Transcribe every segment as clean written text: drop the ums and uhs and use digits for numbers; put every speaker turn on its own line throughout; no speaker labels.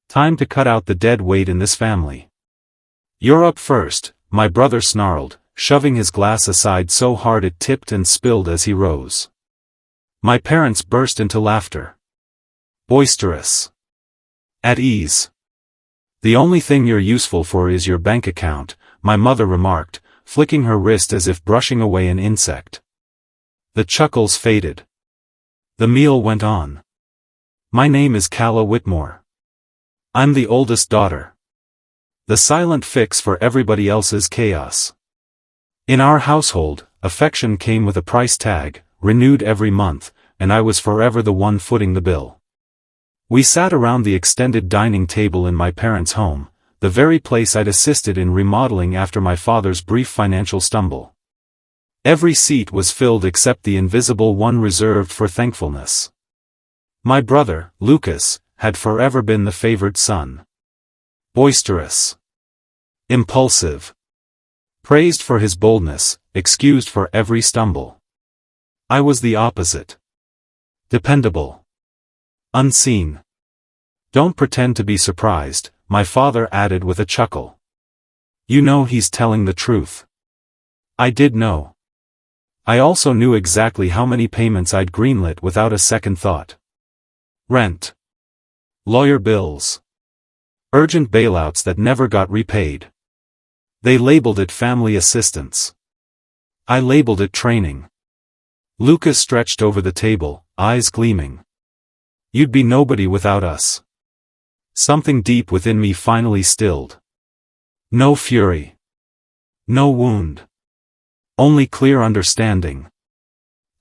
Time to cut out the dead weight in this family. You're up first, my brother snarled, shoving his glass aside so hard it tipped and spilled as he rose. My parents burst into laughter. Boisterous. At ease. The only thing you're useful for is your bank account, my mother remarked, flicking her wrist as if brushing away an insect. The chuckles faded. The meal went on. My name is Calla Whitmore. I'm the oldest daughter. The silent fix for everybody else's chaos. In our household, affection came with a price tag, renewed every month, and I was forever the one footing the bill. We sat around the extended dining table in my parents' home, the very place I'd assisted in remodeling after my father's brief financial stumble. Every seat was filled except the invisible one reserved for thankfulness. My brother, Lucas, had forever been the favored son. Boisterous. Impulsive. Praised for his boldness, excused for every stumble. I was the opposite. Dependable. Unseen. Don't pretend to be surprised, my father added with a chuckle. You know he's telling the truth. I did know. I also knew exactly how many payments I'd greenlit without a second thought. Rent. Lawyer bills. Urgent bailouts that never got repaid. They labeled it family assistance. I labeled it training. Lucas stretched over the table, eyes gleaming. You'd be nobody without us. Something deep within me finally stilled. No fury. No wound. Only clear understanding.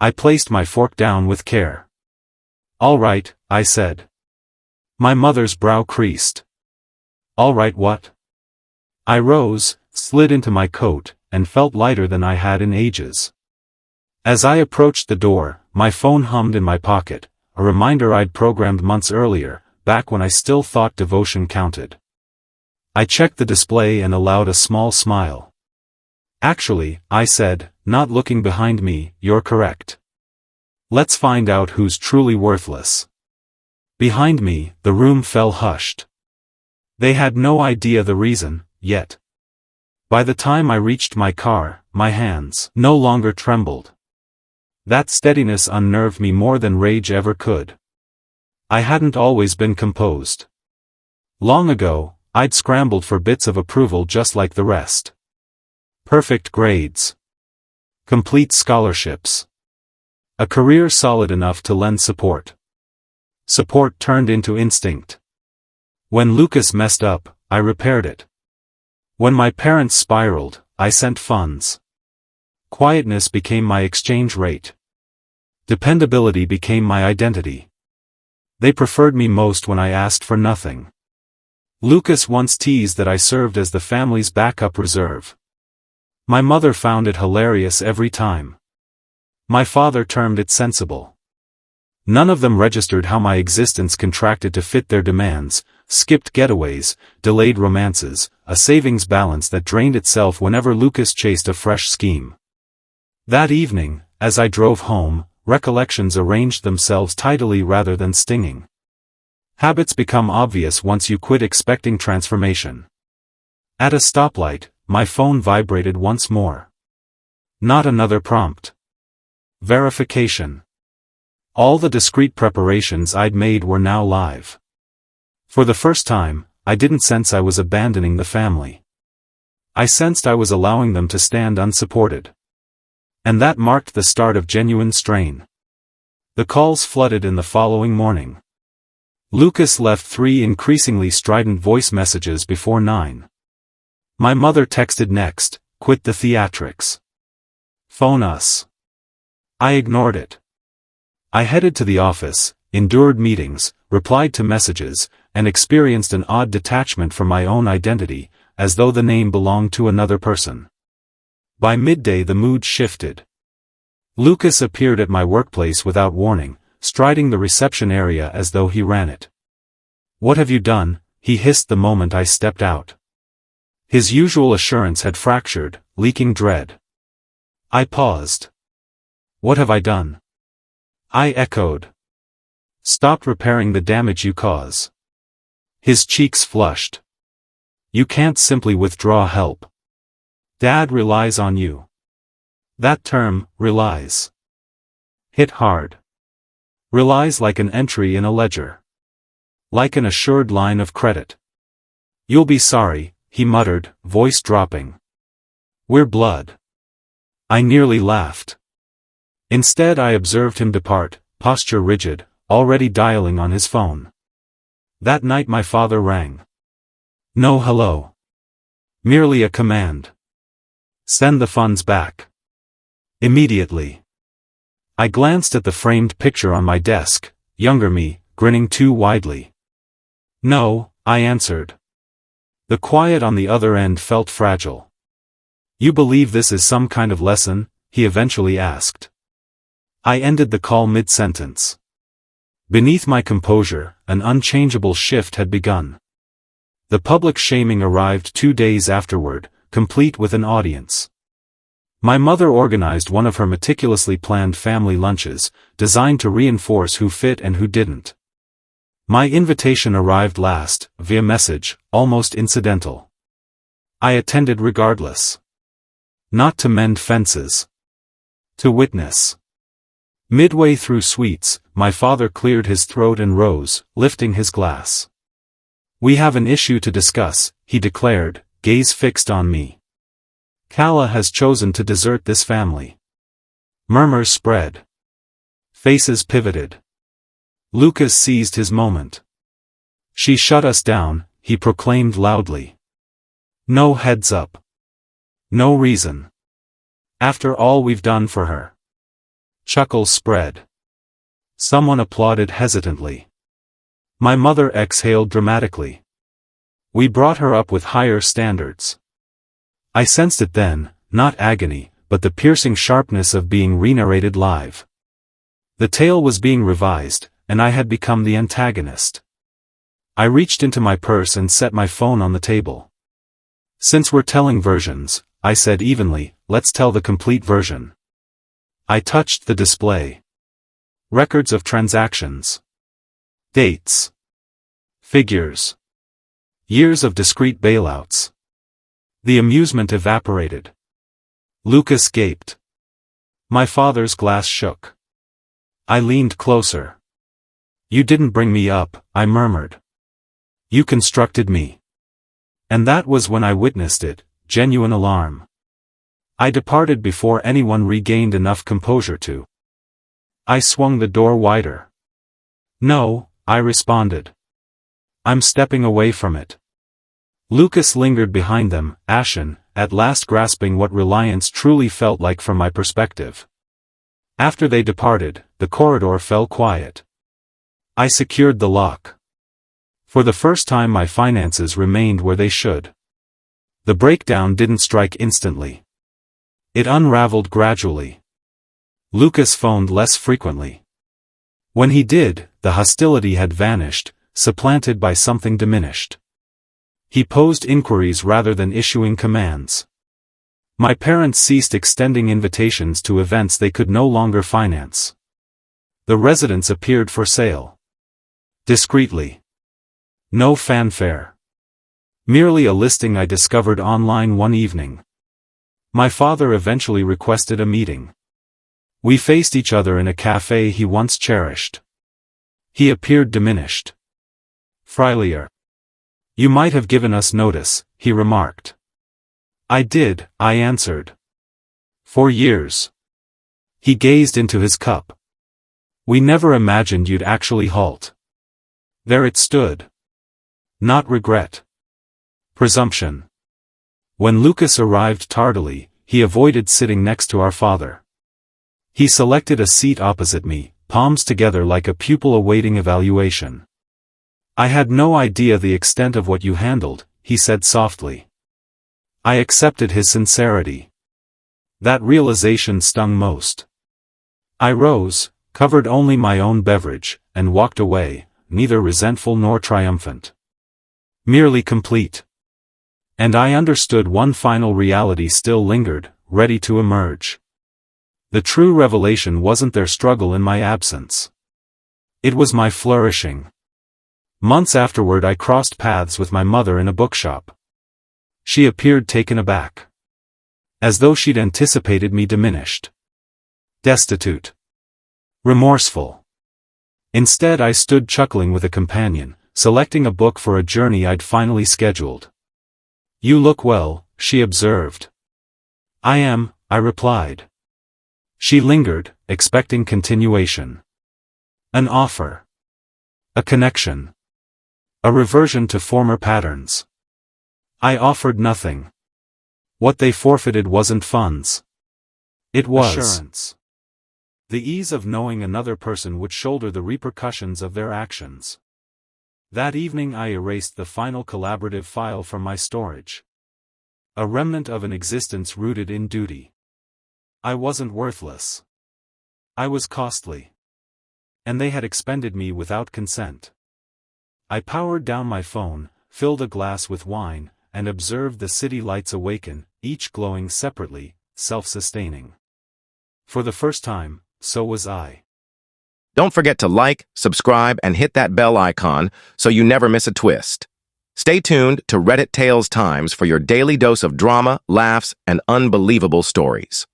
I placed my fork down with care. All right, I said. My mother's brow creased. All right, what? I rose, slid into my coat, and felt lighter than I had in ages. As I approached the door, my phone hummed in my pocket, a reminder I'd programmed months earlier, back when I still thought devotion counted. I checked the display and allowed a small smile. Actually, I said, not looking behind me, you're correct. Let's find out who's truly worthless. Behind me, the room fell hushed. They had no idea the reason, yet. By the time I reached my car, my hands no longer trembled. That steadiness unnerved me more than rage ever could. I hadn't always been composed. Long ago, I'd scrambled for bits of approval just like the rest. Perfect grades. Complete scholarships. A career solid enough to lend support. Support turned into instinct. When Lucas messed up, I repaired it. When my parents spiraled, I sent funds. Quietness became my exchange rate. Dependability became my identity. They preferred me most when I asked for nothing. Lucas once teased that I served as the family's backup reserve. My mother found it hilarious every time. My father termed it sensible. None of them registered how my existence contracted to fit their demands, skipped getaways, delayed romances, a savings balance that drained itself whenever Lucas chased a fresh scheme. That evening, as I drove home, recollections arranged themselves tidily rather than stinging. Habits become obvious once you quit expecting transformation. At a stoplight, my phone vibrated once more. Not another prompt. Verification. All the discreet preparations I'd made were now live. For the first time, I didn't sense I was abandoning the family. I sensed I was allowing them to stand unsupported. And that marked the start of genuine strain. The calls flooded in the following morning. Lucas left 3 increasingly strident voice messages before 9. My mother texted next, quit the theatrics. Phone us. I ignored it. I headed to the office, endured meetings, replied to messages, and experienced an odd detachment from my own identity, as though the name belonged to another person. By midday the mood shifted. Lucas appeared at my workplace without warning, striding the reception area as though he ran it. What have you done? He hissed the moment I stepped out. His usual assurance had fractured, leaking dread. I paused. What have I done? I echoed. Stop repairing the damage you cause. His cheeks flushed. You can't simply withdraw help. Dad relies on you. That term, relies, hit hard. Relies like an entry in a ledger. Like an assured line of credit. You'll be sorry, he muttered, voice dropping. We're blood. I nearly laughed. Instead I observed him depart, posture rigid, already dialing on his phone. That night my father rang. No hello. Merely a command. Send the funds back. Immediately. I glanced at the framed picture on my desk, younger me, grinning too widely. No, I answered. The quiet on the other end felt fragile. You believe this is some kind of lesson? He eventually asked. I ended the call mid-sentence. Beneath my composure, an unchangeable shift had begun. The public shaming arrived 2 days afterward, complete with an audience. My mother organized one of her meticulously planned family lunches, designed to reinforce who fit and who didn't. My invitation arrived last, via message, almost incidental. I attended regardless. Not to mend fences. To witness. Midway through sweets, my father cleared his throat and rose, lifting his glass. We have an issue to discuss, he declared, gaze fixed on me. Kala has chosen to desert this family. Murmurs spread. Faces pivoted. Lucas seized his moment. She shut us down, he proclaimed loudly. No heads up. No reason. After all we've done for her. Chuckles spread. Someone applauded hesitantly. My mother exhaled dramatically. We brought her up with higher standards. I sensed it then, not agony, but the piercing sharpness of being re-narrated live. The tale was being revised, and I had become the antagonist. I reached into my purse and set my phone on the table. Since we're telling versions, I said evenly, let's tell the complete version. I touched the display. Records of transactions. Dates. Figures. Years of discrete bailouts. The amusement evaporated. Lucas gaped. My father's glass shook. I leaned closer. You didn't bring me up, I murmured. You constructed me. And that was when I witnessed it, genuine alarm. I departed before anyone regained enough composure to. I swung the door wider. No, I responded. I'm stepping away from it. Lucas lingered behind them, ashen, at last grasping what reliance truly felt like from my perspective. After they departed, the corridor fell quiet. I secured the lock. For the first time my finances remained where they should. The breakdown didn't strike instantly. It unraveled gradually. Lucas phoned less frequently. When he did, the hostility had vanished, supplanted by something diminished. He posed inquiries rather than issuing commands. My parents ceased extending invitations to events they could no longer finance. The residence appeared for sale. Discreetly. No fanfare. Merely a listing I discovered online one evening. My father eventually requested a meeting. We faced each other in a cafe he once cherished. He appeared diminished. Frilier. You might have given us notice, he remarked. I did, I answered. For years. He gazed into his cup. We never imagined you'd actually halt. There it stood. Not regret. Presumption. When Lucas arrived tardily, he avoided sitting next to our father. He selected a seat opposite me, palms together like a pupil awaiting evaluation. I had no idea the extent of what you handled, he said softly. I accepted his sincerity. That realization stung most. I rose, covered only my own beverage, and walked away, neither resentful nor triumphant. Merely complete. And I understood one final reality still lingered, ready to emerge. The true revelation wasn't their struggle in my absence. It was my flourishing. Months afterward I crossed paths with my mother in a bookshop. She appeared taken aback. As though she'd anticipated me diminished. Destitute. Remorseful. Instead I stood chuckling with a companion, selecting a book for a journey I'd finally scheduled. "You look well," she observed. "I am," I replied. She lingered, expecting continuation. An offer. A connection. A reversion to former patterns. I offered nothing. What they forfeited wasn't funds. It was assurance. The ease of knowing another person would shoulder the repercussions of their actions. That evening I erased the final collaborative file from my storage. A remnant of an existence rooted in duty. I wasn't worthless. I was costly. And they had expended me without consent. I powered down my phone, filled a glass with wine, and observed the city lights awaken, each glowing separately, self-sustaining. For the first time, so was I.
Don't forget to like, subscribe, and hit that bell icon so you never miss a twist. Stay tuned to Reddit Tales Times for your daily dose of drama, laughs, and unbelievable stories.